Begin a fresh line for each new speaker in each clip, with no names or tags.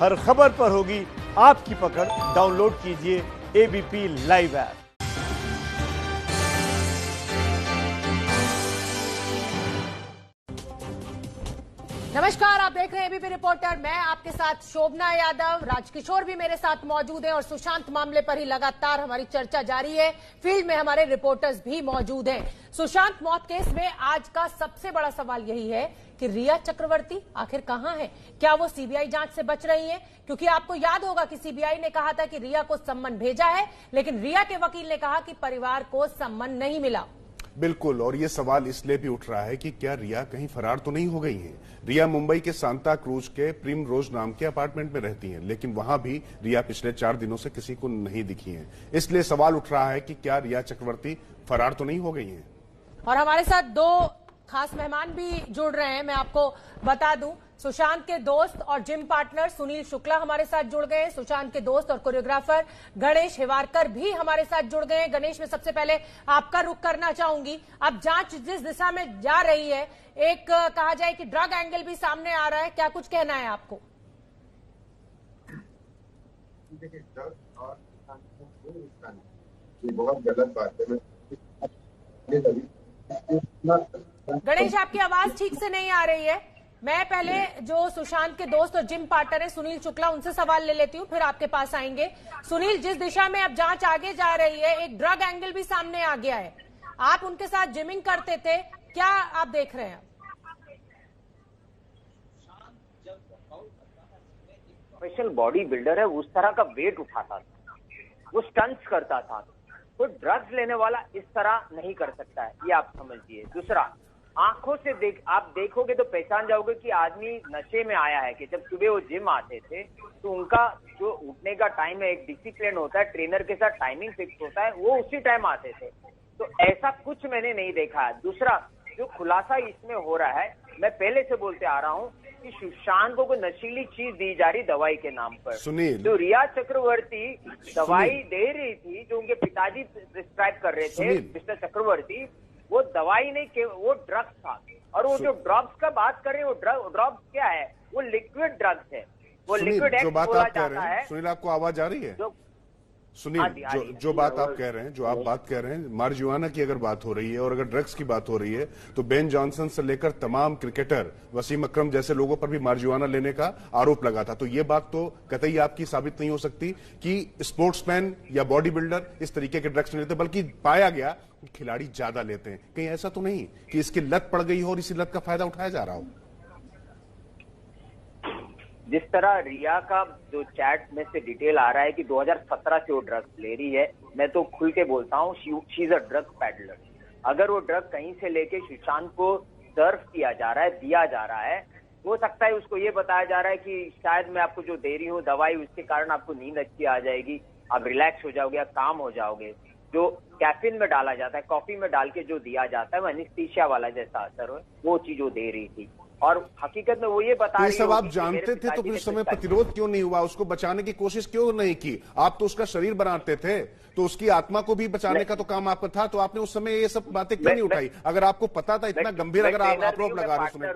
हर खबर पर होगी आपकी पकड़। डाउनलोड कीजिए एबीपी लाइव ऐप।
नमस्कार, आप देख रहे हैं एबीपी रिपोर्टर। मैं आपके साथ शोभना यादव, राजकिशोर भी मेरे साथ मौजूद हैं और सुशांत मामले पर ही लगातार हमारी चर्चा जारी है। फील्ड में हमारे रिपोर्टर्स भी मौजूद हैं। सुशांत मौत केस में आज का सबसे बड़ा सवाल यही है कि रिया चक्रवर्ती आखिर कहां है? क्या वो सीबीआई जांच से बच रही है? क्योंकि आपको याद होगा कि सीबीआई ने कहा था कि रिया को सम्मन भेजा है, लेकिन रिया के वकील ने कहा कि परिवार को सम्मन नहीं मिला।
बिल्कुल, और ये सवाल इसलिए भी उठ रहा है कि क्या रिया कहीं फरार तो नहीं हो गई हैं? रिया मुंबई के सांता क्रूज के प्रिम रोज नाम के अपार्टमेंट में रहती हैं, लेकिन वहां भी रिया पिछले 4 दिनों से किसी को नहीं दिखी हैं। इसलिए सवाल उठ रहा है कि क्या रिया चक्रवर्ती फरार तो नहीं हो गई हैं?
और हमारे साथ 2 खास मेहमान भी जुड़ रहे हैं। मैं आपको बता दूं, सुशांत के दोस्त और जिम पार्टनर सुनील शुक्ला हमारे साथ जुड़ गए हैं। सुशांत के दोस्त और कोरियोग्राफर गणेश हिवारकर भी हमारे साथ जुड़ गए हैं। गणेश, मैं सबसे पहले आपका रुख करना चाहूंगी। अब जांच जिस दिशा में जा रही है, एक कहा जाए कि ड्रग एंगल भी सामने आ रहा है, क्या कुछ कहना है आपको?
देखिए, ड्रग और ये बहुत गलत बात है।
गणेश, आपकी आवाज ठीक से नहीं आ रही है। मैं पहले जो सुशांत के दोस्त और जिम पार्टनर है सुनील शुक्ला, उनसे सवाल ले लेती हूँ, फिर आपके पास आएंगे। सुनील, जिस दिशा में अब जांच आगे जा रही है, एक ड्रग एंगल भी सामने आ गया है। आप उनके साथ जिमिंग करते थे, क्या आप देख रहे हैं?
प्रोफेशनल बॉडी बिल्डर है, उस तरह का वेट उठाता था, वो स्टंट्स करता था। तो ड्रग्स लेने वाला इस तरह नहीं कर सकता है, ये आप समझिए। दूसरा, आंखों से आप देखोगे तो पहचान जाओगे कि आदमी नशे में आया है। कि जब सुबह वो जिम आते थे तो उनका जो उठने का टाइम है, एक डिसिप्लिन होता है, ट्रेनर के साथ टाइमिंग फिक्स होता है, वो उसी टाइम आते थे। तो ऐसा कुछ मैंने नहीं देखा है। दूसरा, जो खुलासा इसमें हो रहा है, मैं पहले से बोलते आ रहा हूँ कि सुशांत को कोई नशीली चीज दी जा रही दवाई के नाम पर।
सुनील,
जो रिया चक्रवर्ती दवाई दे रही थी, जो उनके पिताजी प्रिस्क्राइब कर रहे थे, मिस्टर चक्रवर्ती, वो दवाई नहीं, वो ड्रग्स था। और वो जो ड्रग्स का बात कर रहे हैं, वो ड्रग्स क्या है? वो लिक्विड ड्रग्स है, वो लिक्विड एक्ट बोला जाता है।
सुनील, आपको आवाज आ रही है? सुनील, जो बात आप कह रहे हैं, जो आप बात कह रहे हैं, मारिजुआना की अगर बात हो रही है और अगर ड्रग्स की बात हो रही है, तो बेन जॉनसन से लेकर तमाम क्रिकेटर, वसीम अकरम जैसे लोगों पर भी मारिजुआना लेने का आरोप लगा था। तो ये बात तो कतई आपकी साबित नहीं हो सकती कि स्पोर्ट्समैन या बॉडी बिल्डर इस तरीके के ड्रग्स नहीं लेते, बल्कि पाया गया कि खिलाड़ी ज्यादा लेते हैं। कहीं ऐसा तो नहीं कि इसकी लत पड़ गई हो और इसी लत का फायदा उठाया जा रहा हो?
जिस तरह रिया का जो चैट में से डिटेल आ रहा है कि 2017 से वो ड्रग्स ले रही है, मैं तो खुल के बोलता हूँ, she is a drug peddler. अगर वो ड्रग कहीं से लेके सुशांत को सर्व किया जा रहा है, दिया जा रहा है, हो सकता है उसको ये बताया जा रहा है कि शायद मैं आपको जो दे रही हूँ दवाई, उसके कारण आपको नींद अच्छी आ जाएगी, आप रिलैक्स हो जाओगे, आप काम हो जाओगे। जो कैफीन में डाला जाता है, कॉफी में डाल के जो दिया जाता है, वो एनेस्थीसिया वाला जैसा असर हो, वो चीज वो दे रही थी। और हकीकत में वो ये बता रही है,
सब आप जानते थे तो फिर उस समय प्रतिरोध क्यों नहीं हुआ? उसको बचाने की कोशिश क्यों नहीं की? आप तो उसका शरीर बनाते थे, तो उसकी आत्मा को भी बचाने का तो काम आपका था, तो आपने उस समय ये सब बातें क्यों नहीं उठाई? अगर आपको पता था इतना गंभीर, अगर आप आरोप लगा रहे हैं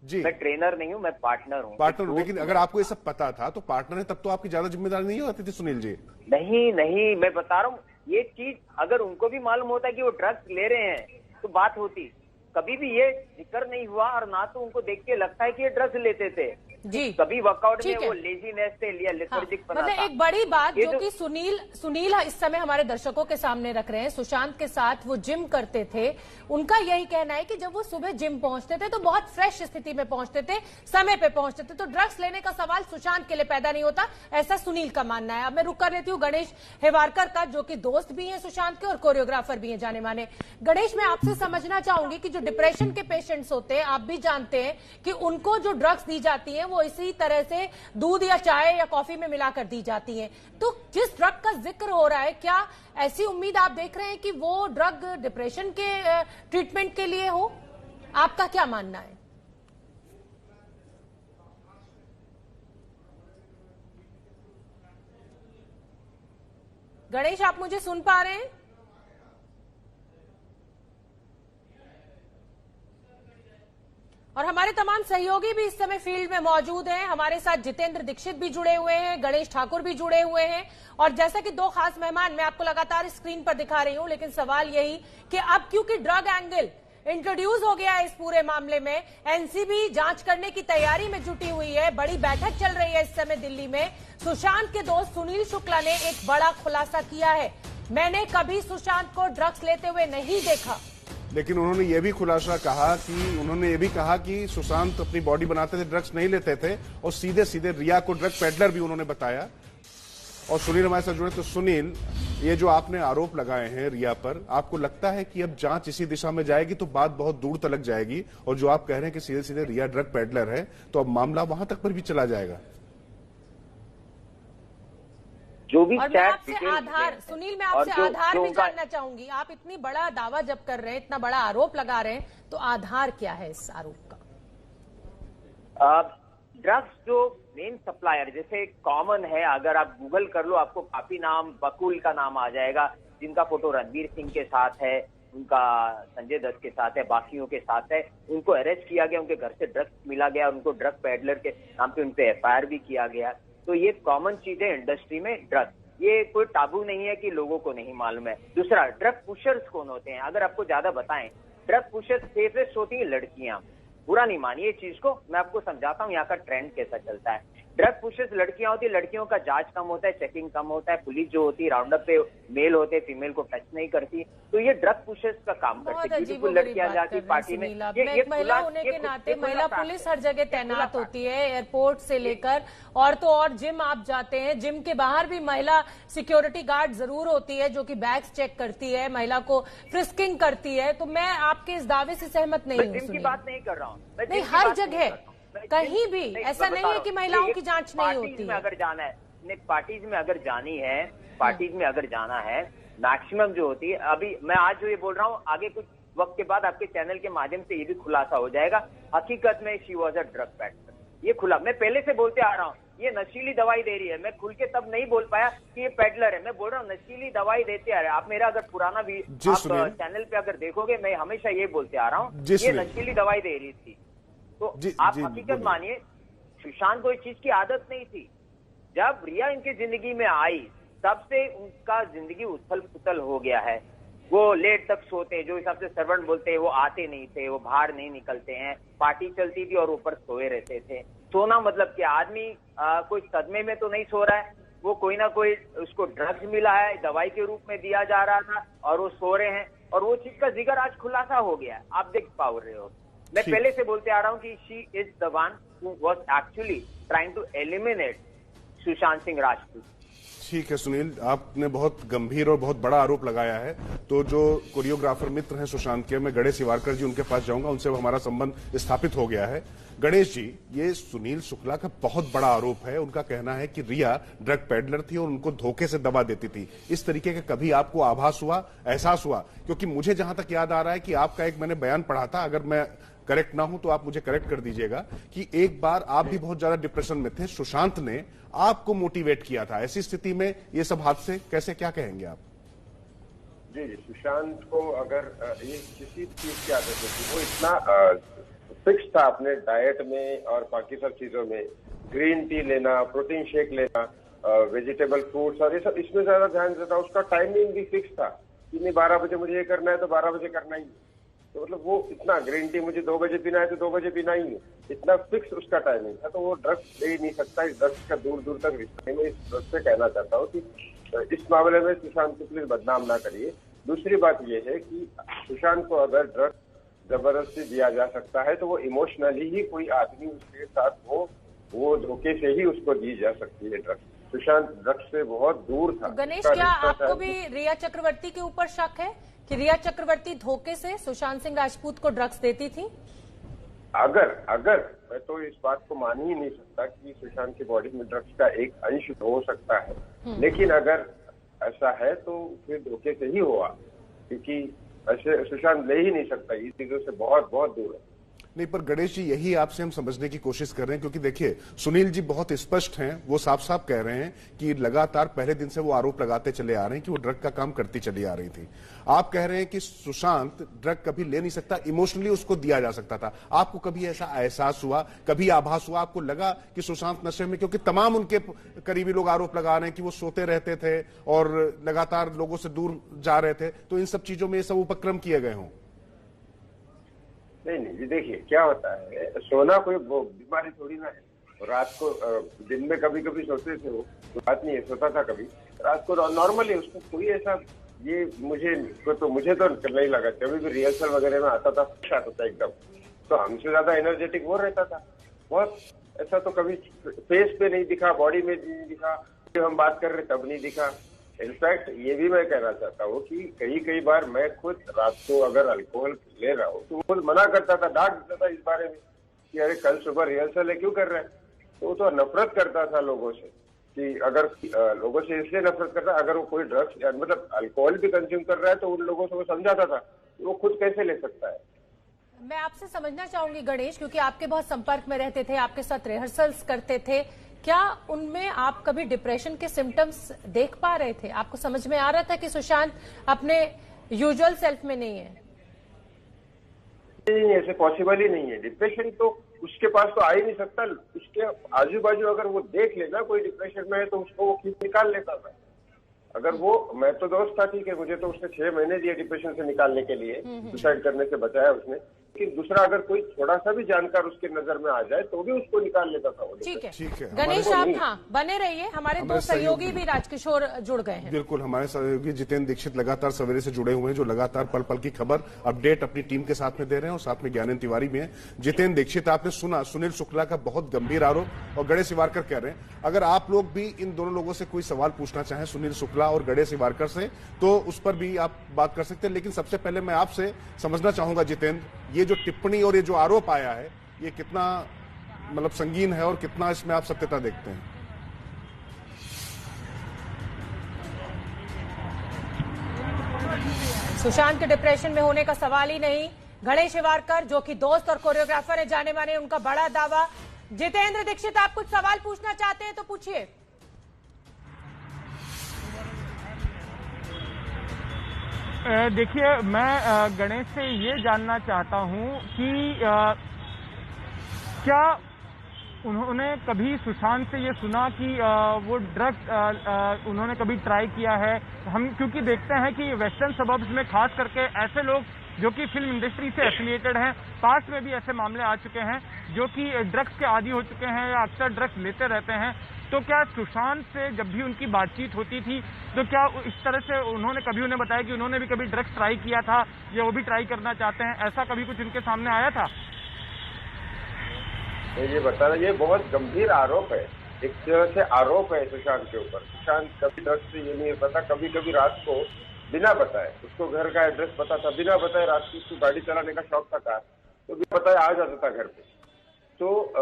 जी।
मैं ट्रेनर नहीं हूँ, मैं पार्टनर हूँ।
पार्टनर, लेकिन अगर आपको ये सब पता था तो पार्टनर है, तब तो आपकी ज्यादा जिम्मेदारी नहीं होती थी सुनील जी?
नहीं, मैं बता रहा हूँ, ये चीज अगर उनको भी मालूम होता है कि वो ड्रग्स ले रहे हैं तो बात होती। कभी भी ये जिक्र नहीं हुआ, और ना तो उनको देख के लगता है कि ये ड्रग्स लेते थे
जी।
कभी वर्कआउट में वो लेजीनेस से लिया, लेथार्जिक बना
मतलब
था।
एक बड़ी बात जो कि सुनील इस समय हमारे दर्शकों के सामने रख रहे हैं, सुशांत के साथ वो जिम करते थे, उनका यही कहना है कि जब वो सुबह जिम पहुंचते थे तो बहुत फ्रेश स्थिति में पहुंचते थे, समय पे पहुंचते थे, तो ड्रग्स लेने का सवाल सुशांत के लिए पैदा नहीं होता, ऐसा सुनील का मानना है। अब मैं रुक कर लेती हूँ गणेश हिवारकर का, जो कि दोस्त भी है सुशांत के और कोरियोग्राफर भी है जाने माने। गणेश, मैं आपसे समझना चाहूंगी कि जो डिप्रेशन के पेशेंट्स होते हैं, आप भी जानते हैं कि उनको जो ड्रग्स दी जाती है वो इसी तरह से दूध या चाय या कॉफी में मिलाकर दी जाती है। तो जिस ड्रग का जिक्र हो रहा है, क्या ऐसी उम्मीद आप देख रहे हैं कि वो ड्रग डिप्रेशन के ट्रीटमेंट के लिए हो? आपका क्या मानना है? गणेश, आप मुझे सुन पा रहे हैं? और हमारे तमाम तमाम सहयोगी भी इस समय फील्ड में मौजूद हैं। हमारे साथ जितेंद्र दीक्षित भी जुड़े हुए हैं, गणेश ठाकुर भी जुड़े हुए हैं, और जैसा कि दो खास मेहमान मैं आपको लगातार स्क्रीन पर दिखा रही हूं, लेकिन सवाल यही कि अब क्योंकि ड्रग एंगल इंट्रोड्यूस हो गया है इस पूरे मामले में, एनसीबी जांच करने की तैयारी में जुटी हुई है। बड़ी बैठक चल रही है इस समय दिल्ली में। सुशांत के दोस्त सुनील शुक्ला ने एक बड़ा खुलासा किया है, मैंने कभी सुशांत को ड्रग्स लेते हुए नहीं देखा।
लेकिन उन्होंने ये भी खुलासा कहा कि उन्होंने ये भी कहा कि सुशांत अपनी बॉडी बनाते थे, ड्रग्स नहीं लेते थे, और सीधे सीधे रिया को ड्रग पेडलर भी उन्होंने बताया। और सुनील हमारे साथ जुड़े। तो सुनील, ये जो आपने आरोप लगाए हैं रिया पर, आपको लगता है कि अब जांच इसी दिशा में जाएगी तो बात बहुत दूर तक जाएगी, और जो आप कह रहे हैं कि सीधे सीधे रिया ड्रग पेडलर है, तो अब मामला वहां तक पर भी चला जाएगा?
जो भी
और मैं आपसे आधार, सुनील मैं आपसे आधार भी जानना चाहूंगी। आप इतनी बड़ा दावा जब कर रहे हैं, इतना बड़ा आरोप लगा रहे हैं, तो आधार क्या है इस आरोप का?
ड्रग्स जो मेन सप्लायर, जैसे कॉमन है, अगर आप गूगल कर लो आपको काफी नाम, बकुल का नाम आ जाएगा, जिनका फोटो रणवीर सिंह के साथ है, उनका संजय दत्त के साथ है, बाकियों के साथ है। उनको अरेस्ट किया गया, उनके घर से ड्रग्स मिला गया, उनको ड्रग पेडलर के नाम पे उनपे एफआईआर भी किया गया। तो ये कॉमन चीज है इंडस्ट्री में ड्रग्स, ये कोई टाबू नहीं है कि लोगों को नहीं मालूम है। दूसरा, ड्रग पुशर्स कौन होते हैं, अगर आपको ज्यादा बताएं, ड्रग पुशर्स सेफेस्ट होती है लड़कियां। बुरा नहीं मानिए इस चीज को, मैं आपको समझाता हूँ यहाँ का ट्रेंड कैसा चलता है। ड्रग पुशर्स लड़कियां होती है, लड़कियों का जांच कम होता है, चेकिंग कम होता है, पुलिस जो होती है राउंड अप पे मेल होते हैं, फीमेल को टच नहीं करती, तो ये ड्रग पुशर्स का काम करती है। ब्यूटीफुल लड़कियां जाती पार्टी में,
ये महिला होने के नाते महिला पुलिस हर जगह तैनात होती है, एयरपोर्ट से लेकर और तो और जिम आप जाते हैं, जिम के बाहर भी महिला सिक्योरिटी गार्ड जरूर होती है जो कि बैग्स चेक करती है, महिला को फ्रिस्किंग करती है। तो मैं आपके इस दावे से सहमत नहीं हूँ।
जिम की बात नहीं कर रहा हूँ,
नहीं, हर जगह कहीं भी ऐसा नहीं है कि महिलाओं की जांच नहीं होती है।
अगर जाना है पार्टीज में, अगर जानी है, पार्टीज में अगर जाना है, मैक्सिमम जो होती है, अभी मैं आज जो ये बोल रहा हूँ, आगे कुछ वक्त के बाद आपके चैनल के माध्यम से ये भी खुलासा हो जाएगा, हकीकत में she was a drug peddler. ये खुला, मैं पहले से बोलते आ रहा हूँ, ये नशीली दवाई दे रही है। मैं खुल के तब नहीं बोल पाया कि ये पेडलर है, मैं बोल रहा हूँ नशीली दवाई देते आ रहे हैं। आप मेरा अगर पुराना भी आप चैनल पे अगर देखोगे, मैं हमेशा ये बोलते आ रहा हूँ, ये नशीली दवाई दे रही थी। तो आप हकीकत मानिए, सुशांत को इस चीज की आदत नहीं थी। जब रिया इनकी जिंदगी में आई, तब से उनका जिंदगी उथल पुथल हो गया है। वो लेट तक सोते, जो हिसाब से सर्वेंट बोलते हैं, वो आते नहीं थे, वो बाहर नहीं निकलते हैं, पार्टी चलती थी और ऊपर सोए रहते थे। सोना मतलब कि आदमी कोई सदमे में तो नहीं सो रहा है, वो कोई ना कोई उसको ड्रग्स मिला है, दवाई के रूप में दिया जा रहा था, और वो सो रहे हैं, और वो चीज का जिक्र आज खुलासा हो गया है, आप देख पा रहे हो। मैं पहले से बोलते आ रहा हूँ कि she is the one who was actually trying to eliminate Sushant Singh Rajput.
ठीक है सुनील, आपने बहुत गंभीर और बहुत बड़ा आरोप लगाया है। तो जो कोरियोग्राफर मित्र हैं सुशांत के, मैं गणेश शिवारकर जी उनके पास जाऊंगा, उनसे हमारा संबंध स्थापित हो गया है। गणेश जी, ये सुनील शुक्ला का बहुत बड़ा आरोप है। उनका कहना है कि रिया ड्रग पेडलर थी और उनको धोखे से दबा देती थी। इस तरीके का कभी आपको आभास हुआ, एहसास हुआ? क्योंकि मुझे जहां तक याद आ रहा है कि आपका एक मैंने बयान पढ़ा था, अगर मैं करेक्ट ना हूं तो आप मुझे करेक्ट कर दीजिएगा, कि एक बार आप भी बहुत ज्यादा डिप्रेशन में थे, सुशांत ने आपको मोटिवेट किया था। ऐसी स्थिति में ये सब हादसे कैसे, क्या कहेंगे आप?
जी, सुशांत को अगर ये किसी चीज की आदत होती, वो इतना फिक्स था अपने डाइट में और बाकी सब चीजों में, ग्रीन टी लेना, प्रोटीन शेक लेना, वेजिटेबल फ्रूट्स और ये सब, इसमें ज्यादा ध्यान देता। उसका टाइमिंग भी फिक्स था कि नहीं 12 बजे मुझे ये करना है तो 12 बजे करना ही है। तो मतलब वो इतना, ग्रीन टी मुझे 2 बजे पीना है तो 2 बजे पीना ही है, इतना फिक्स उसका टाइमिंग था। तो वो ड्रग्स ले ही नहीं सकता। इस ड्रग्स का दूर दूर तक रिश्ता। मैं इस ड्रग्स से कहना चाहता हूँ कि इस मामले में सुशांत को प्लीज बदनाम ना करिए। दूसरी बात ये है कि सुशांत को अगर ड्रग्स जबरदस्ती दिया जा सकता है तो वो इमोशनली ही कोई आदमी उसके साथ हो, वो धोखे से ही उसको दी जा सकती है ड्रग्स। सुशांत ड्रग्स से बहुत दूर था।
गणेश, क्या आपको भी रिया चक्रवर्ती के ऊपर शक है कि रिया चक्रवर्ती धोखे से सुशांत सिंह राजपूत को ड्रग्स देती थी?
अगर मैं तो इस बात को मान ही नहीं सकता कि सुशांत की बॉडी में ड्रग्स का एक अंश हो सकता है, लेकिन अगर ऐसा है तो फिर धोखे से ही हुआ, क्योंकि ऐसे सुशांत ले ही नहीं सकता, इस चीजों से बहुत बहुत दूर है।
नहीं, पर गणेश जी यही आपसे हम समझने की कोशिश कर रहे हैं, क्योंकि देखिए सुनील जी बहुत स्पष्ट हैं, वो साफ साफ कह रहे हैं कि लगातार पहले दिन से वो आरोप लगाते चले आ रहे हैं कि वो ड्रग का काम करती चली आ रही थी। आप कह रहे हैं कि सुशांत ड्रग कभी ले नहीं सकता, इमोशनली उसको दिया जा सकता था। आपको कभी ऐसा एहसास हुआ, कभी आभास हुआ, आपको लगा कि सुशांत नशे में, क्योंकि तमाम उनके करीबी लोग आरोप लगा रहे हैं कि वो सोते रहते थे और लगातार लोगों से दूर जा रहे थे, तो इन सब चीजों में ये सब उपक्रम किए गए हों?
नहीं नहीं जी, देखिए क्या होता है, सोना कोई बीमारी थोड़ी ना है। रात को दिन में कभी कभी सोते थे, वो बात नहीं है, सोता था कभी रात को नॉर्मली, उसको कोई ऐसा ये मुझे तो नहीं लगा। कभी भी रिहर्सल वगैरह में आता था, शाट होता एकदम, तो हमसे ज्यादा एनर्जेटिक वो रहता था बहुत। ऐसा तो कभी फेस पे नहीं दिखा, बॉडी में नहीं दिखा, जब हम बात कर रहे तब नहीं दिखा। इनफैक्ट ये भी मैं कहना चाहता हूँ कि कई बार मैं खुद रात को अगर अल्कोहल ले रहा हूँ तो वो मना करता था, डांट देता था इस बारे में कि अरे कल सुबह रिहर्सल है, क्यों कर रहे हैं। तो वो तो नफरत करता था लोगों से, कि अगर लोगों से इसलिए नफरत करता, अगर वो कोई ड्रग्स मतलब अल्कोहल भी कंज्यूम कर रहा है तो उन लोगों से वो समझाता था कि वो खुद कैसे ले सकता है।
मैं आपसे समझना चाहूंगी गणेश, क्योंकि आपके बहुत संपर्क में रहते थे, आपके साथ रिहर्सल्स करते थे, क्या उनमें आप कभी डिप्रेशन के सिम्टम्स देख पा रहे थे? आपको समझ में आ रहा था कि सुशांत अपने यूजुअल सेल्फ में नहीं है?
नहीं, ऐसे पॉसिबल ही नहीं है। डिप्रेशन तो उसके पास तो आ ही नहीं सकता। उसके आजू बाजू अगर वो देख लेना कोई डिप्रेशन में है तो उसको वो खींच निकाल लेता था। अगर वो, मैं तो दोस्त था, ठीक है, मुझे तो उसने 6 महीने दिए डिप्रेशन से निकालने के लिए, सुसाइड करने से बचाया उसने। लेकिन दूसरा अगर कोई थोड़ा सा भी जानकार उसके नजर में आ जाए तो भी उसको निकाल लेता था वो।
ठीक है
है।
गणेश, आप हाँ बने रहिए, हमारे दो सहयोगी भी राजकिशोर जुड़ गए हैं।
बिल्कुल, हमारे सहयोगी जितेंद्र दीक्षित लगातार सवेरे से जुड़े हुए हैं, जो लगातार पल पल की खबर अपडेट अपनी टीम के साथ में दे रहे हैं, और साथ में ज्ञानेंद्र तिवारी भी हैं। जितेंद्र दीक्षित, आपने सुना सुनील शुक्ला का बहुत गंभीर आरोप, और गणेश इवारकर कह रहे हैं, अगर आप लोग भी इन दोनों लोगों से कोई सवाल पूछना चाहें, सुनील शुक्ला और गणेश इवारकर से, तो उस पर भी आप बात कर सकते हैं। लेकिन सबसे पहले मैं आपसे समझना चाहूंगा जितेंद्र, ये जो टिप्पणी और ये जो आरोप आया है, ये कितना मतलब संगीन है और कितना इसमें आप सत्यता देखते हैं?
सुशांत के डिप्रेशन में होने का सवाल ही नहीं। गणेश इवारकर जो कि दोस्त और कोरियोग्राफर है, जाने माने, उनका बड़ा दावा। जितेंद्र दीक्षित, आप कुछ सवाल पूछना चाहते हैं तो पूछिए।
देखिए, मैं गणेश से ये जानना चाहता हूं कि क्या उन्होंने कभी सुशांत से ये सुना कि वो ड्रग्स उन्होंने कभी ट्राई किया है? हम क्योंकि देखते हैं कि वेस्टर्न सबर्ब्स में खास करके ऐसे लोग जो कि फिल्म इंडस्ट्री से एफिलिएटेड हैं, पास्ट में भी ऐसे मामले आ चुके हैं जो कि ड्रग्स के आदी हो चुके हैं या अक्सर ड्रग्स लेते रहते हैं। तो क्या सुशांत से जब भी उनकी बातचीत होती थी तो क्या इस तरह से उन्होंने कभी उन्हें बताया कि उन्होंने भी कभी ड्रग्स ट्राई किया था या वो भी ट्राई करना चाहते हैं? ऐसा कभी कुछ उनके सामने आया था?
ये बता रहा, ये बहुत गंभीर आरोप है, एक तरह से आरोप है सुशांत के ऊपर। सुशांत कभी ड्रग्स से ये नहीं पता, कभी कभी रात को बिना बताए, उसको घर का एड्रेस पता था, बिना बताए रात को उसको गाड़ी चलाने का शौक था कार, तो बिना बताए आ जाता था घर पे। तो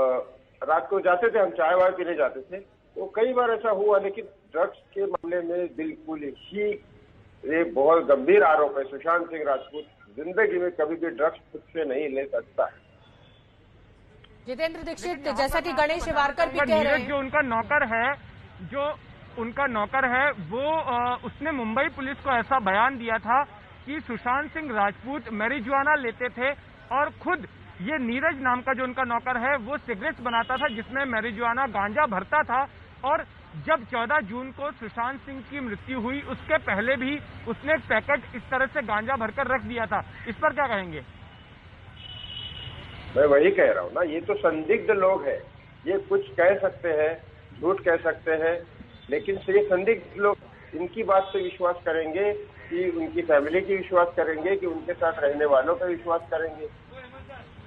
रात को जाते थे, हम चाय वाय पीने जाते थे, तो कई बार ऐसा हुआ। लेकिन ड्रग्स के मामले में बिल्कुल ही ये बहुत गंभीर आरोप है। सुशांत सिंह राजपूत जिंदगी में कभी भी ड्रग्स खुद से नहीं ले सकता है।
जितेंद्र दीक्षित, जैसा कि गणेश इवारकर भी कह रहे हैं,
जो उनका नौकर है, वो उसने मुंबई पुलिस को ऐसा बयान दिया था कि सुशांत सिंह राजपूत मैरिजुआना लेते थे, और खुद ये नीरज नाम का जो उनका नौकर है वो सिगरेट्स बनाता था जिसमें मैरिजुआना गांजा भरता था। और जब 14 जून को सुशांत सिंह की मृत्यु हुई, उसके पहले भी उसने एक पैकेट इस तरह से गांजा भरकर रख दिया था। इस पर क्या कहेंगे?
मैं वही कह रहा हूँ ना, ये तो संदिग्ध लोग हैं, ये कुछ कह सकते हैं, झूठ कह सकते हैं, लेकिन ये संदिग्ध लोग इनकी बात पे विश्वास करेंगे कि उनकी फैमिली की विश्वास करेंगे कि उनके साथ रहने वालों पे विश्वास करेंगे?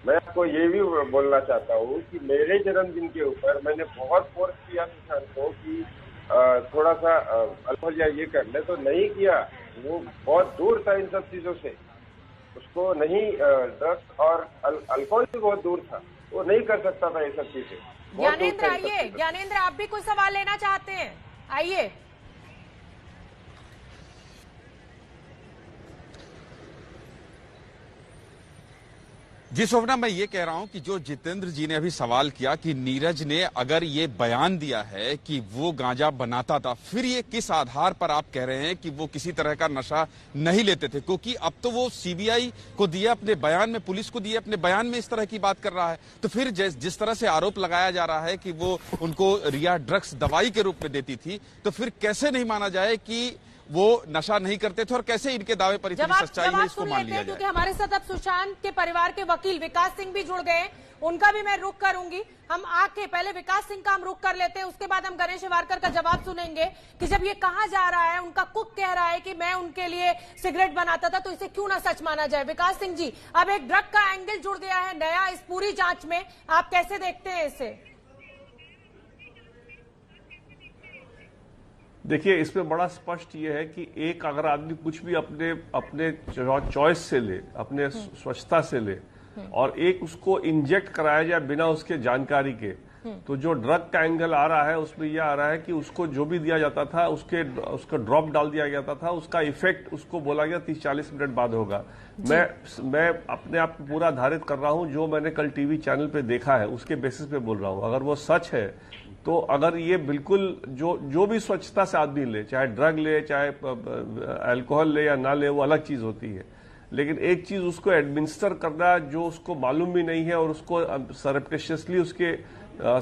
मैं आपको ये भी बोलना चाहता हूँ कि मेरे जन्मदिन के ऊपर मैंने बहुत फोर्स किया सुशांत को कि थोड़ा सा अल्कोहल या ये कर ले, तो नहीं किया। वो बहुत दूर था इन सब चीजों से, उसको नहीं, ड्रग्स और अल्कोहल भी बहुत दूर था, वो नहीं कर सकता था ये सब चीजें।
ज्ञानेंद्र आइए, ज्ञानेंद्र आप भी कुछ सवाल लेना चाहते हैं, आइए।
जी शोभना, मैं ये कह रहा हूं कि जो जितेंद्र जी ने अभी सवाल किया कि नीरज ने अगर ये बयान दिया है कि वो गांजा बनाता था, फिर ये किस आधार पर आप कह रहे हैं कि वो किसी तरह का नशा नहीं लेते थे? क्योंकि अब तो वो सीबीआई को दिए अपने बयान में, पुलिस को दिए अपने बयान में इस तरह की बात कर रहा है। तो फिर जिस तरह से आरोप लगाया जा रहा है कि वो उनको रिया ड्रग्स दवाई के रूप में देती थी, तो फिर कैसे नहीं माना जाए कि वो नशा नहीं करते थे और कैसे इनके दावे पर इतनी सच्चाई है, इसको मान लिया जाए?
क्योंकि हमारे साथ अब सुशांत के परिवार के वकील विकास सिंह भी जुड़ गए, उनका भी मैं रुख करूंगी। हम आके पहले विकास सिंह का हम रुख कर लेते हैं, उसके बाद हम गणेश वारकर का जवाब सुनेंगे कि जब ये कहा जा रहा है, उनका कुक कह रहा है कि मैं उनके लिए सिगरेट बनाता था, तो इसे क्यों ना सच माना जाए? विकास सिंह जी, अब एक ड्रग का एंगल जुड़ गया है नया इस पूरी जांच में, आप कैसे देखते हैं इसे?
देखिए, इसमें बड़ा स्पष्ट ये है कि एक अगर आदमी कुछ भी अपने चॉइस से ले, अपने स्वच्छता से ले, और एक उसको इंजेक्ट कराया जाए बिना उसके जानकारी के, तो जो ड्रग का एंगल आ रहा है उसमें यह आ रहा है कि उसको जो भी दिया जाता था उसका ड्रॉप डाल दिया जाता था, उसका इफेक्ट उसको बोला गया 30-40 मिनट बाद होगा। मैं अपने आप को पूरा आधारित कर रहा हूं, जो मैंने कल टीवी चैनल पे देखा है उसके बेसिस पे बोल रहा हूं। अगर वो सच है तो अगर ये बिल्कुल जो भी स्वच्छता से आदमी ले, चाहे ड्रग ले, चाहे अल्कोहल ले या ना ले, वो अलग चीज होती है, लेकिन एक चीज उसको एडमिनिस्टर करना जो उसको मालूम भी नहीं है और उसको सरप्टेशियसली उसके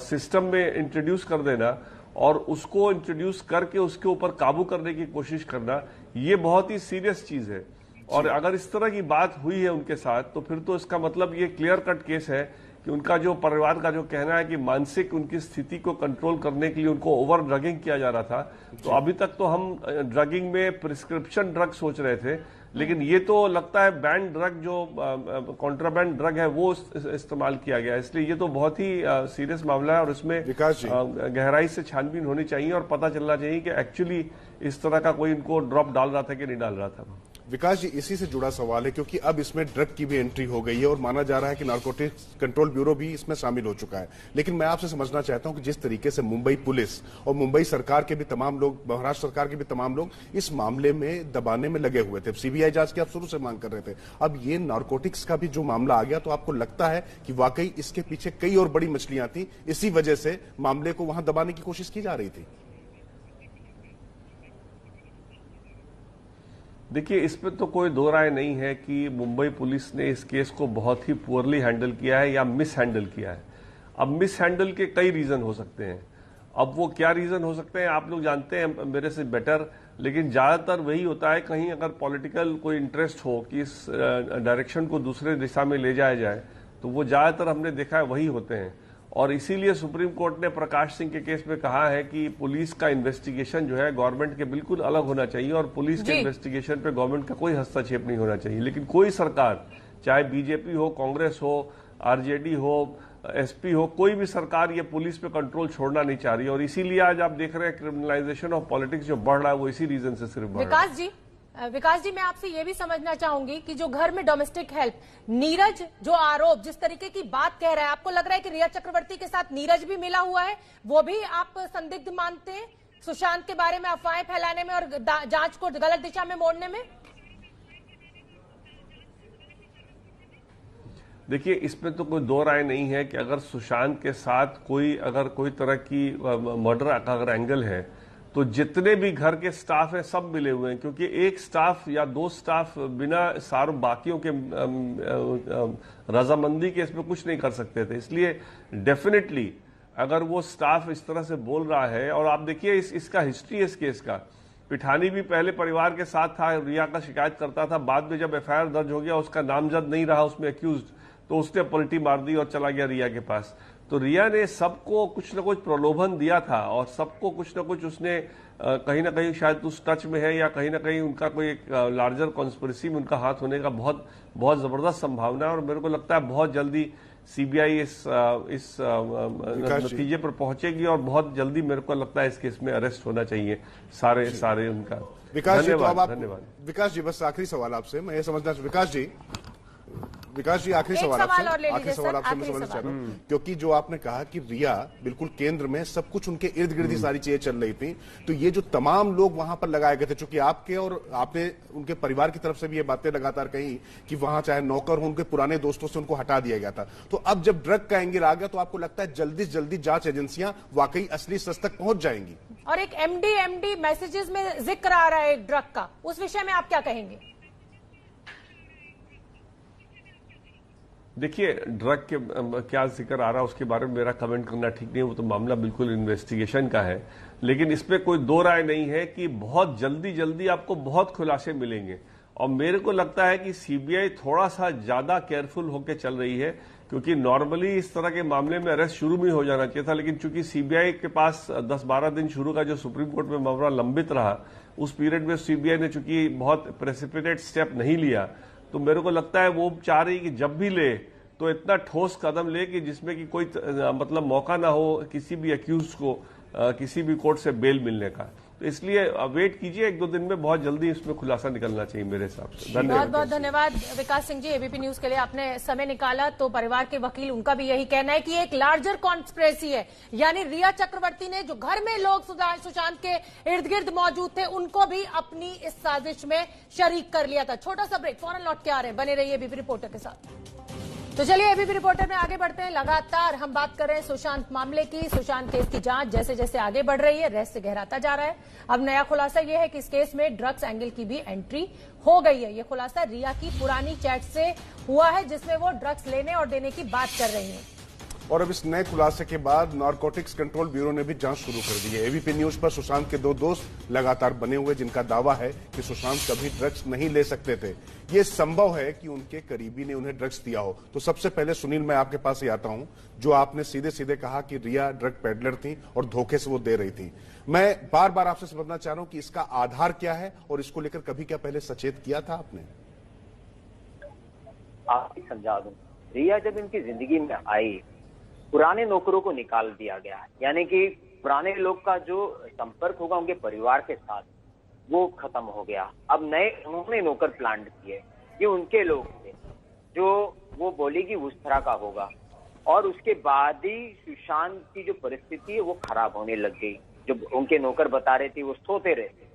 सिस्टम में इंट्रोड्यूस कर देना और उसको इंट्रोड्यूस करके उसके ऊपर काबू करने की कोशिश करना, ये बहुत ही सीरियस चीज है। और अगर इस तरह की बात हुई है उनके साथ, तो फिर तो इसका मतलब ये क्लियर कट केस है कि उनका जो परिवार का जो कहना है कि मानसिक उनकी स्थिति को कंट्रोल करने के लिए उनको ओवर ड्रगिंग किया जा रहा था। तो अभी तक तो हम ड्रगिंग में प्रिस्क्रिप्शन ड्रग सोच रहे थे, लेकिन ये तो लगता है बैंड ड्रग, जो कॉन्ट्राबैंड ड्रग है, वो इस्तेमाल किया गया। इसलिए ये तो बहुत ही सीरियस मामला है और इसमें गहराई से छानबीन होनी चाहिए और पता चलना चाहिए कि एक्चुअली इस तरह का कोई इनको ड्रॉप डाल रहा था कि नहीं डाल रहा था।
विकास जी, इसी से जुड़ा सवाल है क्योंकि अब इसमें ड्रग की भी एंट्री हो गई है और माना जा रहा है कि नारकोटिक्स कंट्रोल ब्यूरो भी इसमें शामिल हो चुका है। लेकिन मैं आपसे समझना चाहता हूं कि जिस तरीके से मुंबई पुलिस और मुंबई सरकार के भी तमाम लोग, महाराष्ट्र सरकार के भी तमाम लोग इस मामले में दबाने में लगे हुए थे, सीबीआई जांच की आप शुरू से मांग कर रहे थे, अब ये नारकोटिक्स का भी जो मामला आ गया, तो आपको लगता है कि वाकई इसके पीछे कई और बड़ी मछलियां थी, इसी वजह से मामले को वहां दबाने की कोशिश की जा रही थी?
देखिए, इसमें तो कोई दो राय नहीं है कि मुंबई पुलिस ने इस केस को बहुत ही पुअरली हैंडल किया है या मिस हैंडल किया है। अब मिस हैंडल के कई रीजन हो सकते हैं, अब वो क्या रीजन हो सकते हैं आप लोग जानते हैं मेरे से बेटर, लेकिन ज्यादातर वही होता है कहीं अगर पॉलिटिकल कोई इंटरेस्ट हो कि इस डायरेक्शन को दूसरे दिशा में ले जाया जाए, तो वो ज्यादातर हमने देखा है वही होते हैं। और इसीलिए सुप्रीम कोर्ट ने प्रकाश सिंह के केस में कहा है कि पुलिस का इन्वेस्टिगेशन जो है गवर्नमेंट के बिल्कुल अलग होना चाहिए और पुलिस के इन्वेस्टिगेशन पे गवर्नमेंट का कोई हस्तक्षेप नहीं होना चाहिए। लेकिन कोई सरकार, चाहे बीजेपी हो, कांग्रेस हो, आरजेडी हो, एसपी हो, कोई भी सरकार ये पुलिस पे कंट्रोल छोड़ना नहीं चाह रही है। और इसीलिए आज आप देख रहे हैं क्रिमिनलाइजेशन ऑफ पॉलिटिक्स जो बढ़ रहा है, वो इसी रीजन से सिर्फ बढ़ रहा है।
विकास जी, मैं आपसे ये भी समझना चाहूंगी कि जो घर में डोमेस्टिक हेल्प, नीरज जो आरोप, जिस तरीके की बात कह रहा है, आपको लग रहा है कि रिया चक्रवर्ती के साथ नीरज भी मिला हुआ है, वो भी आप संदिग्ध मानते हैं सुशांत के बारे में अफवाहें फैलाने में और जांच को गलत दिशा में मोड़ने में?
देखिए, इसमें तो कोई दो राय नहीं है कि अगर सुशांत के साथ कोई तरह की मर्डर का अगर एंगल है, तो जितने भी घर के स्टाफ हैं सब मिले हुए हैं, क्योंकि एक स्टाफ या दो स्टाफ बिना सारे बाकियों के रजामंदी के इसमें कुछ नहीं कर सकते थे। इसलिए डेफिनेटली अगर वो स्टाफ इस तरह से बोल रहा है, और आप देखिए इसका हिस्ट्री है इस केस का, पिठानी भी पहले परिवार के साथ था, रिया का शिकायत करता था, बाद में जब एफआईआर दर्ज हो गया, उसका नामजद नहीं रहा उसमें एक्यूज्ड, तो उसने पलटी मार दी और चला गया रिया के पास। तो रिया ने सबको कुछ न कुछ प्रलोभन दिया था और सबको कुछ न कुछ उसने कहीं ना कहीं शायद उस टच में है या कहीं ना कहीं उनका कोई एक लार्जर कॉन्स्पिरेसी में उनका हाथ होने का बहुत बहुत जबरदस्त संभावना है। और मेरे को लगता है बहुत जल्दी सीबीआई इस नतीजे पर पहुंचेगी और बहुत जल्दी मेरे को लगता है इस केस में अरेस्ट होना चाहिए सारे उनका।
विकास जी, धन्यवाद। विकास जी, बस आखिरी सवाल आपसे मैं ये समझना, विकास जी विकास जी, आखिरी सवाल आपसे मैं समझना चाह रहा हूँ, क्योंकि जो आपने कहा कि रिया बिल्कुल केंद्र में, सब कुछ उनके इर्द गिर्द ही सारी चीजें चल रही थी, तो ये जो तमाम लोग वहां पर लगाए गए थे, चूंकि आपके और आपने उनके परिवार की तरफ से भी ये बातें लगातार कही कि वहां चाहे नौकर हो, उनके पुराने दोस्तों से उनको हटा दिया गया था, तो अब जब ड्रग का एंगल आ गया तो आपको लगता है जल्दी से जल्दी जांच एजेंसियां वाकई असली सच तक पहुंच जाएंगी?
और एक एमडी मैसेजेस में जिक्र आ रहा है एक ड्रग का, उस विषय में आप क्या कहेंगे?
देखिए, ड्रग के क्या जिक्र आ रहा है उसके बारे में मेरा कमेंट करना ठीक नहीं है, वो तो मामला बिल्कुल इन्वेस्टिगेशन का है, लेकिन इसमें कोई दो राय नहीं है कि बहुत जल्दी आपको बहुत खुलासे मिलेंगे। और मेरे को लगता है कि सीबीआई थोड़ा सा ज्यादा केयरफुल होकर चल रही है, क्योंकि नॉर्मली इस तरह के मामले में अरेस्ट शुरू में हो जाना चाहिए था, लेकिन चूंकि सीबीआई के पास 10-12 दिन शुरू का जो सुप्रीम कोर्ट में मामला लंबित रहा, उस पीरियड में सीबीआई ने चूंकि बहुत प्रेसिपिटेट स्टेप नहीं लिया, तो मेरे को लगता है वो चाह रही कि जब भी ले तो इतना ठोस कदम ले कि जिसमें कि कोई मतलब मौका ना हो किसी भी अक्यूज को किसी भी कोर्ट से बेल मिलने का। तो इसलिए वेट कीजिए, 1-2 दिन में बहुत जल्दी इसमें खुलासा निकलना चाहिए मेरे हिसाब से। धन्यवाद।
बहुत बहुत धन्यवाद विकास सिंह जी, एबीपी न्यूज के लिए आपने समय निकाला। तो परिवार के वकील, उनका भी यही कहना है कि एक लार्जर कॉन्स्पिरेसी है, यानी रिया चक्रवर्ती ने जो घर में लोग सुशांत के इर्द गिर्द मौजूद थे उनको भी अपनी इस साजिश में शरीक कर लिया था। छोटा सा ब्रेक, फौरन लौट के आ रहे हैं, बने रहिए एबीपी रिपोर्टर के साथ। तो चलिए एबीपी रिपोर्टर में आगे बढ़ते हैं। लगातार हम बात कर रहे हैं सुशांत मामले की। सुशांत केस की जांच जैसे जैसे आगे बढ़ रही है, रहस्य गहराता जा रहा है। अब नया खुलासा यह है कि इस केस में ड्रग्स एंगल की भी एंट्री हो गई है। यह खुलासा रिया की पुरानी चैट से हुआ है, जिसमें वो ड्रग्स लेने और देने की बात कर रही है।
और अब इस नए खुलासे के बाद नारकोटिक्स कंट्रोल ब्यूरो ने भी जांच शुरू कर दी है। एबीपी न्यूज पर सुशांत के 2 दोस्त लगातार बने हुए, जिनका दावा है कि सुशांत कभी ड्रग्स नहीं ले सकते थे। ये संभव है कि उनके करीबी ने उन्हें ड्रग्स दिया हो। तो सबसे पहले सुनील, मैं आपके पास ही आता हूं। जो आपने सीधे सीधे कहा कि रिया ड्रग पेडलर थी और धोखे से वो दे रही थी, मैं बार बार आपसे समझना चाह रहा हूं कि इसका आधार क्या है और इसको लेकर कभी क्या पहले सचेत किया था आपने?
आपको समझा दूं, रिया जब इनकी जिंदगी में आई, पुराने नौकरों को निकाल दिया गया, यानी कि पुराने लोग का जो संपर्क होगा उनके परिवार के साथ वो खत्म हो गया। अब नए उन्होंने नौकर प्लांट किए, ये उनके लोग थे जो वो बोलेगी उस तरह का होगा। और उसके बाद ही सुशांत की जो परिस्थिति है वो खराब होने लग गई। जो उनके नौकर बता रहे थे वो सोते रहते।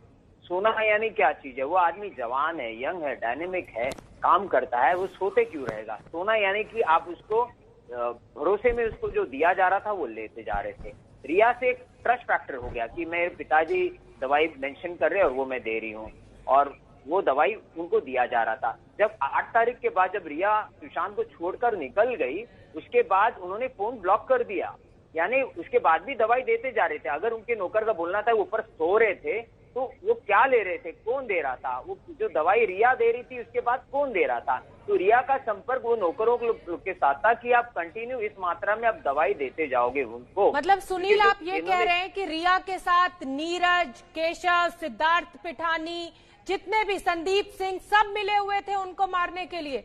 सोना यानी क्या चीज है? वो आदमी जवान है, यंग है, डायनेमिक है, काम करता है, वो सोते क्यों रहेगा? सोना यानी कि आप उसको भरोसे में उसको जो दिया जा रहा था वो लेते जा रहे थे। रिया से एक ट्रस्ट फैक्टर हो गया कि मेरे पिताजी दवाई मेंशन कर रहे हैं और वो मैं दे रही हूँ, और वो दवाई उनको दिया जा रहा था। जब 8 तारीख के बाद जब रिया सुशांत को छोड़कर निकल गई, उसके बाद उन्होंने फोन ब्लॉक कर दिया, यानी उसके बाद भी दवाई देते जा रहे थे। अगर उनके नौकर का बोलना था ऊपर सो रहे थे, तो वो क्या ले रहे थे, कौन दे रहा था? वो जो दवाई रिया दे रही थी उसके बाद कौन दे रहा था? तो रिया का संपर्क वो नौकरों के साथ था कि आप कंटिन्यू इस मात्रा में आप दवाई देते जाओगे उनको।
मतलब सुनील, आप ये कह रहे हैं कि रिया के साथ नीरज, केशव, सिद्धार्थ पिठानी, जितने भी, संदीप सिंह, सब मिले हुए थे उनको मारने के लिए।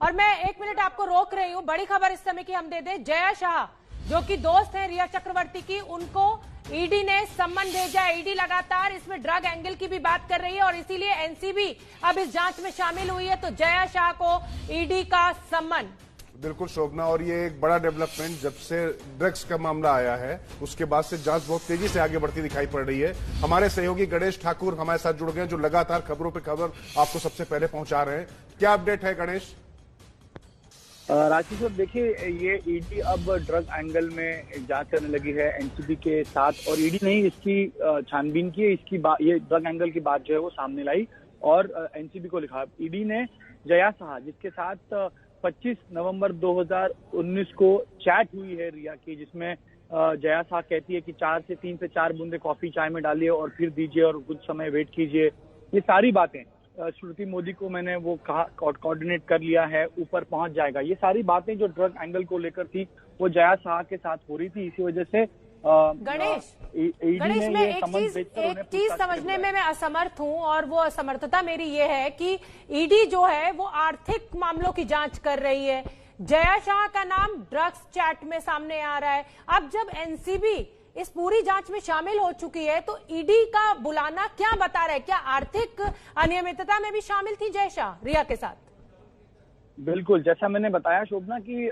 और मैं 1 मिनट आपको रोक रही हूँ, बड़ी खबर इस समय की हम दे दें। जया शाह जो कि दोस्त है रिया चक्रवर्ती की, उनको ईडी ने सम्मन भेजा है। ईडी लगातार इसमें ड्रग एंगल की भी बात कर रही है और इसीलिए एनसीबी अब इस जांच में शामिल हुई है। तो जया शाह को ईडी का सम्मन।
बिल्कुल शोभना, और ये एक बड़ा डेवलपमेंट, जब से ड्रग्स का मामला आया है उसके बाद से जांच बहुत तेजी से आगे बढ़ती दिखाई पड़ रही है। हमारे सहयोगी गणेश ठाकुर हमारे साथ जुड़ गए हैं, जो लगातार खबरों पे खबर आपको सबसे पहले पहुंचा रहे हैं। क्या अपडेट है गणेश?
राशि साहब, देखिए, ये ईडी अब ड्रग एंगल में जांच करने लगी है एनसीबी के साथ, और ईडी ने ही इसकी छानबीन की है। इसकी ये ड्रग एंगल की बात जो है वो सामने लाई और एनसीबी को लिखा। ईडी ने जया शाह, जिसके साथ 25 नवंबर 2019 को चैट हुई है रिया की, जिसमें जया शाह कहती है कि 3 से 4 बूंदे कॉफी चाय में डालिए और फिर दीजिए और कुछ समय वेट कीजिए। ये सारी बातें श्रुति मोदी को मैंने वो कहा कोऑर्डिनेट कर लिया है, ऊपर पहुंच जाएगा। ये सारी बातें जो ड्रग एंगल को लेकर थी वो जया शाह के साथ हो रही थी। इसी वजह से
गणेश, मैं एक चीज समझने में मैं असमर्थ हूं, और वो असमर्थता मेरी ये है कि ईडी जो है वो आर्थिक मामलों की जांच कर रही है। जया शाह का नाम ड्रग्स चैट में सामने आ रहा है। अब जब एनसीबी इस पूरी जांच में शामिल हो चुकी है तो ईडी का बुलाना क्या बता रहा है? क्या आर्थिक अनियमितता में भी शामिल थी जय शाह रिया के साथ?
बिल्कुल, जैसा मैंने बताया शोभना कि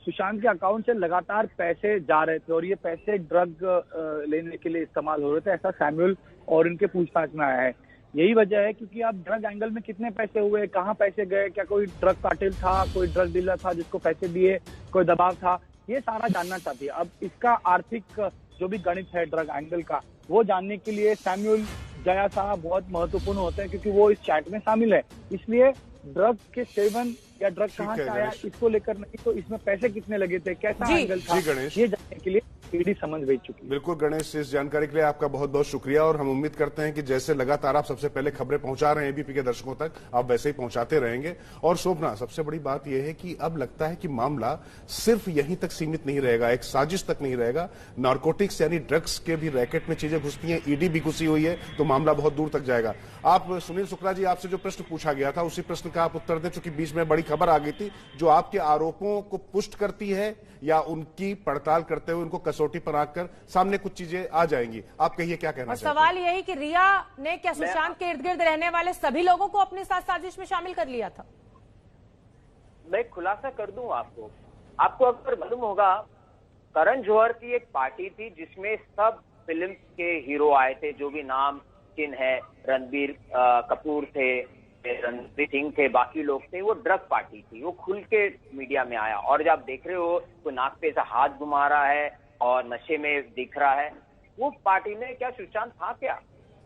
सुशांत के अकाउंट से लगातार पैसे जा रहे थे और ये पैसे ड्रग लेने के लिए इस्तेमाल हो रहे थे, ऐसा सैमुअल और इनके पूछताछ में आया है। यही वजह है क्योंकि आप ड्रग एंगल में कितने पैसे हुए, कहाँ पैसे गए, क्या कोई ड्रग कार्टेल था, कोई ड्रग डीलर था जिसको पैसे दिए, कोई दबाव था, ये सारा जानना चाहती है। अब इसका आर्थिक जो भी गणित है ड्रग एंगल का, वो जानने के लिए सैमुअल जया साहब बहुत महत्वपूर्ण होते हैं क्योंकि वो इस चैट में शामिल है। इसलिए ड्रग के सेवन या ड्रग कहाँ से आया इसको लेकर नहीं, तो इसमें पैसे कितने लगे थे, कैसा एंगल था, ये जानने के लिए ईडी समझ भेज चुकी है।
बिल्कुल गणेश, इस जानकारी के लिए आपका बहुत बहुत शुक्रिया। और हम उम्मीद करते हैं कि जैसे लगातार आप सबसे पहले खबरें पहुंचा रहे हैं एबीपी के दर्शकों तक, आप वैसे ही पहुंचाते रहेंगे। और शोभना, सबसे बड़ी बात यह है कि अब लगता है कि मामला सिर्फ यहीं तक सीमित नहीं रहेगा, एक साजिश तक नहीं रहेगा। नारकोटिक्स यानी ड्रग्स के भी रैकेट में चीजें घुसती हैं, ईडी भी घुसी हुई है, तो मामला बहुत दूर तक जाएगा। आप सुनील शुक्ला जी, आपसे जो प्रश्न पूछा गया था उसी प्रश्न का आप उत्तर दें, चूंकि बीच में बड़ी खबर आ गई थी जो आपके आरोपों को पुष्ट करती है या उनकी पड़ताल करते हुए उनको कसौटी पर आकर सामने कुछ चीजें आ जाएंगी। आप कहिए क्या कहना चाहते हैं?
सवाल यही कि रिया ने क्या सुशांत के इर्द गिर्द रहने वाले सभी लोगों को अपने साथ साजिश में शामिल कर लिया था?
मैं खुलासा कर दूं आपको अगर मालूम होगा, करण जौहर की एक पार्टी थी जिसमें सब फिल्म के हीरो आए थे, जो भी नाम चिन्ह है, रणबीर कपूर थे, रणबीर सिंह थे, बाकी लोग थे। वो ड्रग पार्टी थी, वो खुल के मीडिया में आया। और जब आप देख रहे हो कोई नाक पे ऐसा हाथ घुमा रहा है और नशे में दिख रहा है, वो पार्टी में क्या सुशांत था क्या?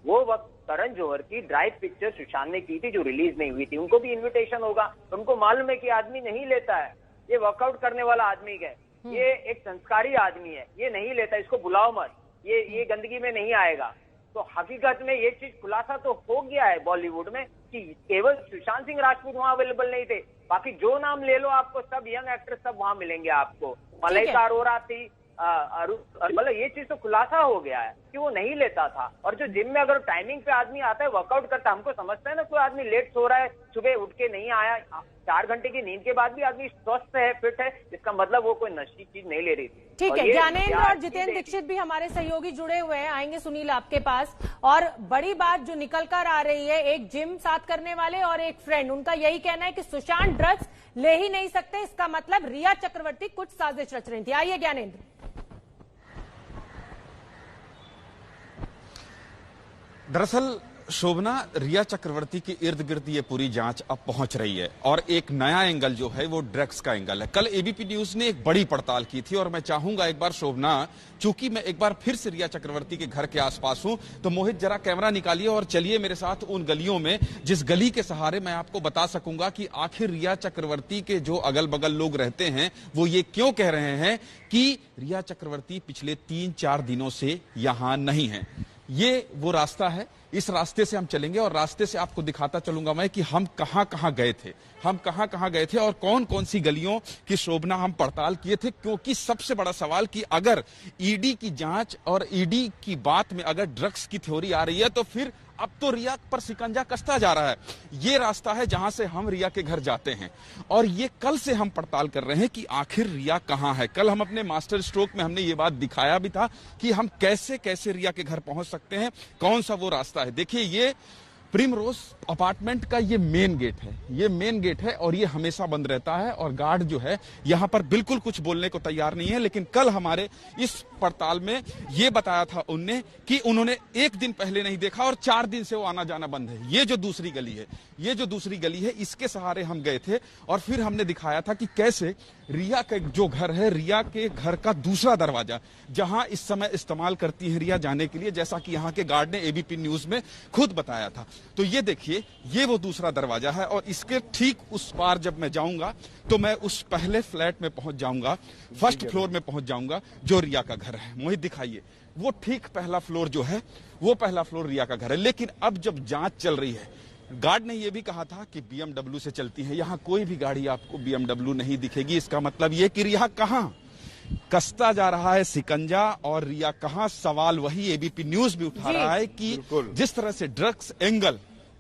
वो वक्त करण जौहर की ड्राइव पिक्चर सुशांत ने की थी जो रिलीज नहीं हुई थी। उनको भी इन्विटेशन होगा, उनको मालूम है कि आदमी नहीं लेता है, ये वर्कआउट करने वाला आदमी है, ये एक संस्कारी आदमी है, ये नहीं लेता, इसको बुलाओ मत, ये गंदगी में नहीं आएगा। तो हकीकत में ये चीज खुलासा तो हो गया है बॉलीवुड में कि केवल सुशांत सिंह राजपूत वहां अवेलेबल नहीं थे, बाकी जो नाम ले लो आपको, सब यंग एक्ट्रेस सब वहां मिलेंगे आपको। मलाइका अरोरा थी, मतलब ये चीज तो खुलासा हो गया है कि वो नहीं लेता था। और जो जिम में अगर टाइमिंग पे आदमी आता है, वर्कआउट करता है, हमको समझता है ना, कोई आदमी लेट सो रहा है, सुबह उठ के नहीं आया, 4 घंटे की नींद के बाद भी आदमी स्वस्थ है, फिट है, इसका मतलब वो कोई नशी चीज नहीं ले रही थी।
ठीक है, ज्ञानेंद्र और जितेंद्र दीक्षित भी हमारे सहयोगी जुड़े हुए हैं, आएंगे सुनील आपके पास। और बड़ी बात जो निकल कर आ रही है, एक जिम साथ करने वाले और एक फ्रेंड, उनका यही कहना है कि सुशांत ड्रग्स ले ही नहीं सकते, इसका मतलब रिया चक्रवर्ती कुछ साजिश रच रही थी। आइए ज्ञानेंद्र।
दरअसल शोभना, रिया चक्रवर्ती के इर्द गिर्द ये पूरी जांच अब पहुंच रही है और एक नया एंगल जो है वो ड्रग्स का एंगल है। कल एबीपी न्यूज ने एक बड़ी पड़ताल की थी और मैं चाहूंगा एक बार शोभना, चूंकि मैं एक बार फिर से रिया चक्रवर्ती के घर के आसपास हूं, तो मोहित जरा कैमरा निकालिए और चलिए मेरे साथ उन गलियों में, जिस गली के सहारे मैं आपको बता सकूंगा कि आखिर रिया चक्रवर्ती के जो अगल बगल लोग रहते हैं वो ये क्यों कह रहे हैं कि रिया चक्रवर्ती पिछले 3-4 दिनों से यहां नहीं है। ये वो रास्ता है, इस रास्ते से हम चलेंगे और रास्ते से आपको दिखाता चलूंगा मैं कि हम कहां कहां गए थे और कौन कौन सी गलियों की शोभना हम पड़ताल किए थे। क्योंकि सबसे बड़ा सवाल कि अगर ईडी की जांच और ईडी की बात में अगर ड्रग्स की थ्योरी आ रही है तो फिर अब तो रिया पर शिकंजा कसता जा रहा है। ये रास्ता है जहां से हम रिया के घर जाते हैं और ये कल से हम पड़ताल कर रहे हैं कि आखिर रिया कहां है। कल हम अपने मास्टर स्ट्रोक में हमने ये बात दिखाया भी था कि हम कैसे कैसे रिया के घर पहुंच सकते हैं, कौन सा वो रास्ता है। देखिए, ये प्रिमरोज अपार्टमेंट का ये मेन गेट है और ये हमेशा बंद रहता है और गार्ड जो है यहां पर बिल्कुल कुछ बोलने को तैयार नहीं है। लेकिन कल हमारे इस पड़ताल में ये बताया था उनने कि उन्होंने 1 दिन पहले नहीं देखा और 4 दिन से वो आना जाना बंद है। ये जो दूसरी गली है इसके सहारे हम गए थे और फिर हमने दिखाया था कि कैसे रिया का जो घर है, रिया के घर का दूसरा दरवाजा जहां इस समय इस्तेमाल करती है रिया जाने के लिए, जैसा कि यहां के गार्ड ने एबीपी न्यूज में खुद बताया था। तो ये देखिए, ये वो दूसरा दरवाजा है और इसके ठीक उस पार जब मैं जाऊंगा तो मैं उस पहले फ्लैट में पहुंच जाऊंगा, फर्स्ट फ्लोर में पहुंच जाऊंगा जो रिया का घर है। मोहित दिखाइए, वो ठीक पहला फ्लोर जो है वो पहला फ्लोर रिया का घर है। लेकिन अब जब जांच चल रही है, गार्ड ने यह भी कहा था कि BMW से चलती है, यहां कोई भी गाड़ी आपको BMW नहीं दिखेगी। इसका मतलब यह कि रिया कहां कसता जा रहा है शिकंजा और रिया कहां, सवाल वही एबीपी न्यूज भी उठा रहा है कि जिस तरह से ड्रग्स एंगल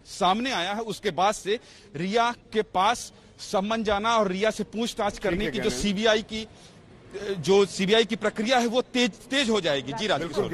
सामने आया है उसके बाद से रिया के पास सम्मन जाना और रिया से पूछताछ करने की जो सीबीआई की प्रक्रिया है वो तेज हो जाएगी। जी राजकिशोर।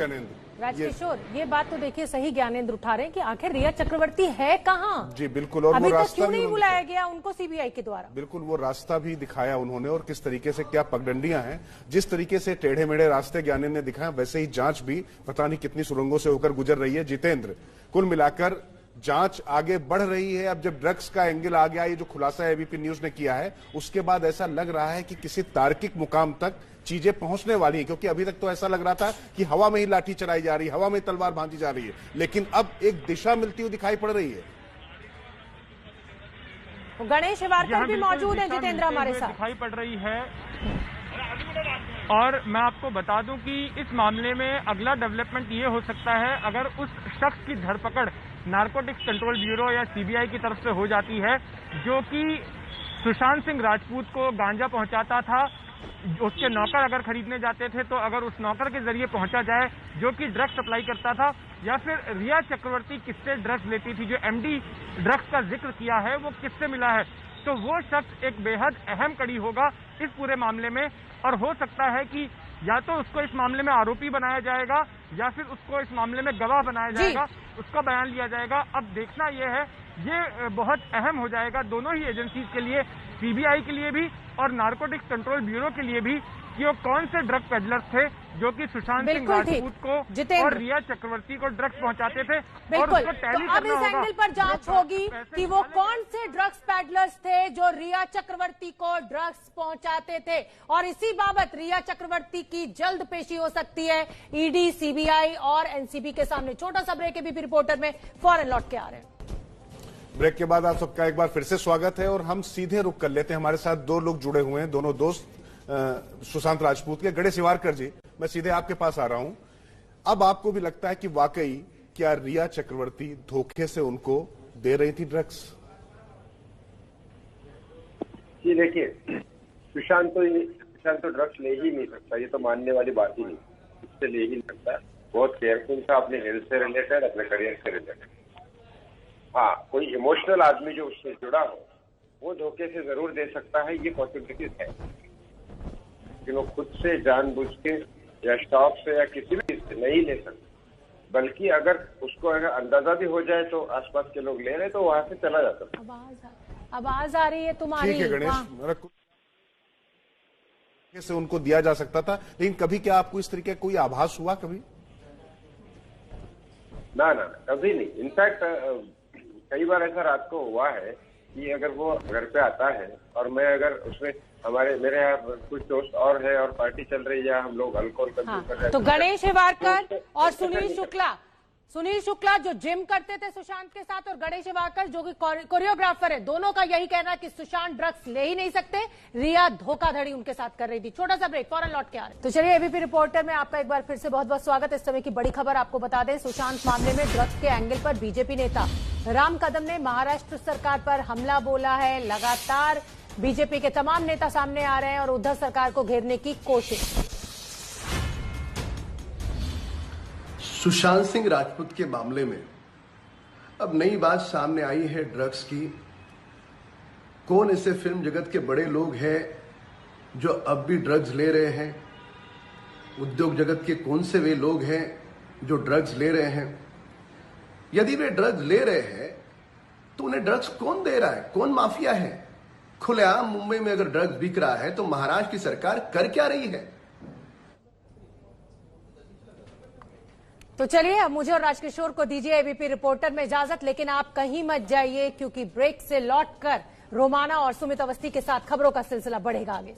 राजकिशोर, ये बात तो देखिए सही ज्ञानेंद्र उठा रहे हैं कि आखिर रिया चक्रवर्ती है कहाँ?
जी बिल्कुल, और
अभी
वो
तक
रास्ता
क्यों
भी
नहीं बुलाया गया उनको सीबीआई के द्वारा?
बिल्कुल, वो रास्ता भी दिखाया उन्होंने, और किस तरीके से क्या पगडंडियां हैं, जिस तरीके से टेढ़े मेढ़े रास्ते ज्ञानेंद्र ने दिखाया, वैसे ही जांच भी पता नहीं कितनी सुरंगों से होकर गुजर रही है। जितेंद्र, कुल मिलाकर जांच आगे बढ़ रही है। अब जब ड्रग्स का एंगल आ गया, ये जो खुलासा एबीपी न्यूज ने किया है, उसके बाद ऐसा लग रहा है कि किसी तार्किक मुकाम तक चीजें पहुंचने वाली है, क्योंकि अभी तक तो ऐसा लग रहा था कि हवा में ही लाठी चलाई जा रही है, हवा में तलवार भांजी जा रही है, लेकिन अब एक दिशा मिलती हुई दिखाई पड़ रही है।
तो गणेश हिवारकर भी मौजूद हैं जितेंद्र हमारे साथ।
दिखाई पड़ रही है, और मैं आपको बता दूं कि इस मामले में अगला डेवलपमेंट ये हो सकता है, अगर उस शख्स की धरपकड़ नारकोटिक्स कंट्रोल ब्यूरो या सीबीआई की तरफ से हो जाती है, जो कि सुशांत सिंह राजपूत को गांजा पहुंचाता था, उसके नौकर अगर खरीदने जाते थे तो अगर उस नौकर के जरिए पहुंचा जाए जो कि ड्रग्स सप्लाई करता था, या फिर रिया चक्रवर्ती किससे ड्रग्स लेती थी, जो एमडी ड्रग्स का जिक्र किया है वो किससे मिला है, तो वो शख्स एक बेहद अहम कड़ी होगा इस पूरे मामले में। और हो सकता है कि या तो उसको इस मामले में आरोपी बनाया जाएगा या फिर उसको इस मामले में गवाह बनाया जाएगा, उसका बयान लिया जाएगा। अब देखना यह है, ये बहुत अहम हो जाएगा दोनों ही एजेंसीज के लिए, सीबीआई के लिए भी और नारकोटिक्स कंट्रोल ब्यूरो के लिए भी, कि वो कौन से ड्रग पेडलर्स थे जो कि सुशांत सिंह राजपूत को और रिया चक्रवर्ती को ड्रग्स पहुंचाते थे, और उसको टैली
तो अब इस एंगल पर जांच होगी कि वो कौन से ड्रग्स पेडलर्स थे जो रिया चक्रवर्ती को ड्रग्स पहुंचाते थे, और इसी बाबत रिया चक्रवर्ती की जल्द पेशी हो सकती है ईडी, सीबीआई और एनसीबी के सामने। छोटा सा ब्रेक एबीपी रिपोर्टर में फौरन लौट के आ रहे हैं।
ब्रेक के बाद आप सबका एक बार फिर से स्वागत है, और हम सीधे रुक कर लेते हैं। हमारे साथ दो लोग जुड़े हुए हैं, दोनों दोस्त सुशांत राजपूत के। गणेश हिवारकर जी, मैं सीधे आपके पास आ रहा हूं। अब आपको भी लगता है कि वाकई क्या रिया चक्रवर्ती धोखे से उनको दे रही थी ड्रग्स?
जी देखिए, सुशांत तो ड्रग्स ले ही नहीं सकता, ये तो मानने वाली बात ही नहीं, इससे ले ही नहीं सकता। बहुत केयरफुल था अपने हेल्थ से रिलेटेड, अपने करियर से रिलेटेड। हाँ, कोई इमोशनल आदमी जो उससे जुड़ा हो वो धोखे से जरूर दे सकता है, ये पॉसिबिलिटीज है, लेकिन वो खुद से जानबूझ के या स्टॉक से या किसी भी चीज से नहीं ले सकता। बल्कि अगर उसको अगर अंदाजा भी हो जाए तो आसपास के लोग ले रहे तो वहां से चला जाता।
आवाज आ रही है तुम्हारी।
ठीक है गणेश, से उनको दिया जा सकता था, लेकिन कभी क्या आपको इस तरीके का कोई आभास हुआ कभी?
ना, कभी नहीं। इनफैक्ट कई बार ऐसा रात को हुआ है कि अगर वो घर पे आता है और मैं अगर उसमें मेरे यहाँ कुछ दोस्त और है और पार्टी चल रही है, हम लोग अल्कोहल कंज्यूम कर रहे हैं,
तो गणेश हिवारकर और सुनील शुक्ला जो जिम करते थे सुशांत के साथ, और गणेश हिवारकर जो कि कोरियोग्राफर है, दोनों का यही कहना है कि सुशांत ड्रग्स ले ही नहीं सकते, रिया धोखाधड़ी उनके साथ कर रही थी। छोटा सा ब्रेक, फौरन लौट के आ रहे हैं। तो चलिए, एबीपी रिपोर्टर में आपका एक बार फिर से बहुत बहुत स्वागत है। इस समय की बड़ी खबर आपको बता दें, सुशांत मामले में ड्रग्स के एंगल पर बीजेपी नेता राम कदम ने महाराष्ट्र सरकार पर हमला बोला है। लगातार बीजेपी के तमाम नेता सामने आ रहे हैं और उद्धव सरकार को घेरने की कोशिश।
सुशांत सिंह राजपूत के मामले में अब नई बात सामने आई है ड्रग्स की। कौन ऐसे फिल्म जगत के बड़े लोग हैं जो अब भी ड्रग्स ले रहे हैं? उद्योग जगत के कौन से वे लोग हैं जो ड्रग्स ले रहे हैं? यदि वे ड्रग्स ले रहे हैं तो उन्हें ड्रग्स कौन दे रहा है? कौन माफिया है? खुलेआम मुंबई में अगर ड्रग्स बिक रहा है तो महाराष्ट्र की सरकार कर क्या रही है?
तो चलिए, अब मुझे और राजकिशोर को दीजिए एबीपी रिपोर्टर में इजाजत, लेकिन आप कहीं मत जाइए, क्योंकि ब्रेक से लौटकर रोमाना और सुमित अवस्थी के साथ खबरों का सिलसिला बढ़ेगा आगे।